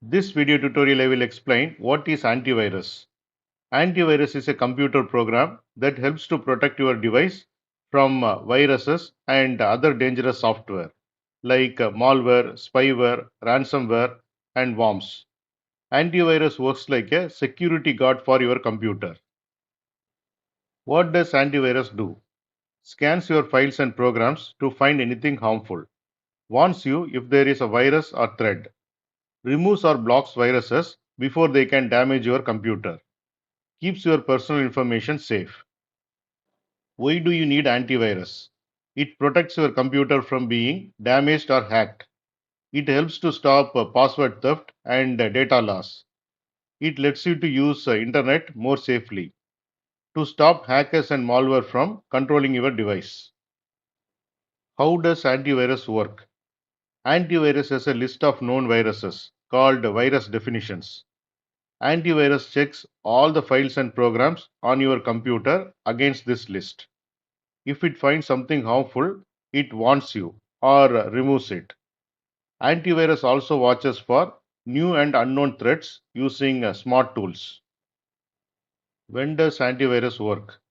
This video tutorial I will explain what is antivirus. Antivirus is a computer program that helps to protect your device from viruses and other dangerous software like malware, spyware, ransomware and worms. Antivirus works like a security guard for your computer. What does antivirus do? Scans your files and programs to find anything harmful. Warns you if there is a virus or threat. Removes or blocks viruses before they can damage your computer. Keeps your personal information safe. Why do you need antivirus? It protects your computer from being damaged or hacked. It helps to stop password theft and data loss. It lets you to use internet more safely to stop hackers and malware from controlling your device. How does antivirus work? Antivirus has a list of known viruses called virus definitions. Antivirus checks all the files and programs on your computer against this list. If it finds something harmful, it warns you or removes it. Antivirus also watches for new and unknown threats using smart tools. When does antivirus work?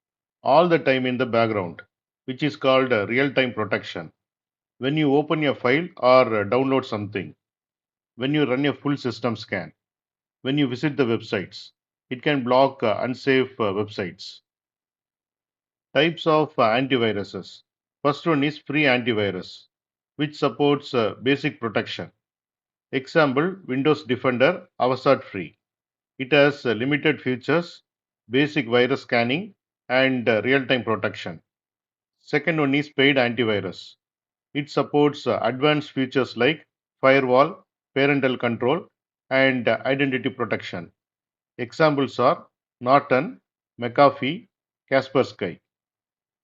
All the time in the background, which is called real-time protection. When you open a file or download something, when you run a full system scan, when you visit the websites, it can block unsafe websites. Types of antiviruses. First one is free antivirus, which supports basic protection. Example, Windows Defender Avasat Free. It has limited features, basic virus scanning, and real-time protection. Second one is paid antivirus. It supports advanced features like firewall, parental control, and identity protection. Examples are Norton, McAfee, Kaspersky.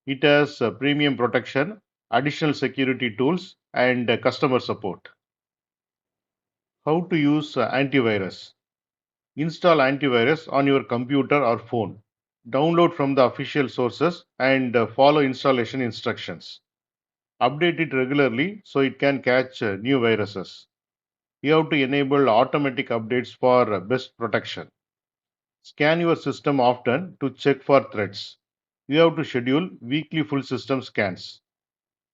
It has premium protection, additional security tools, and customer support. How to use antivirus? Install antivirus on your computer or phone. Download from the official sources and follow installation instructions. Update it regularly so it can catch new viruses. You have to enable automatic updates for best protection. Scan your system often to check for threats. You have to schedule weekly full system scans.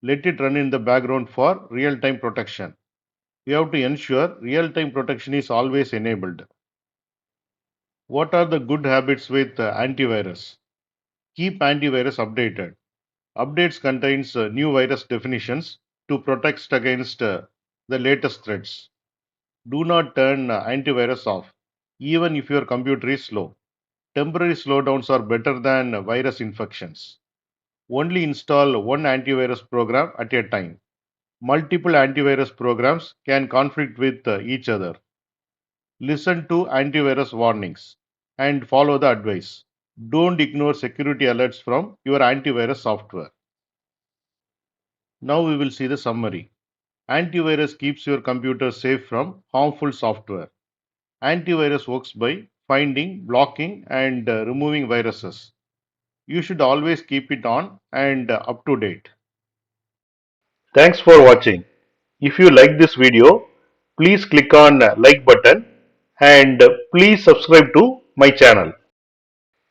Let it run in the background for real-time protection. You have to ensure real-time protection is always enabled. What are the good habits with antivirus? Keep antivirus updated. Updates contains new virus definitions to protect against the latest threats. Do not turn antivirus off, even if your computer is slow. Temporary slowdowns are better than virus infections. Only install one antivirus program at a time. Multiple antivirus programs can conflict with each other. Listen to antivirus warnings and follow the advice. Don't ignore security alerts from your antivirus software. Now we will see the summary. Antivirus keeps your computer safe from harmful software. Antivirus works by finding, blocking, and removing viruses. You should always keep it on and up to date. Thanks for watching. If you like this video, please click on like button and please subscribe to my channel.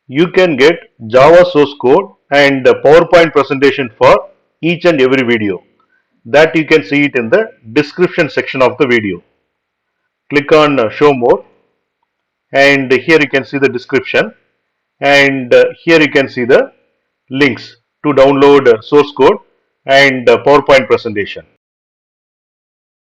You can get Java source code and PowerPoint presentation for each and every video. That you can see it in the description section of the video. Click on show more and here you can see the description and here you can see the links to download source code and PowerPoint presentation.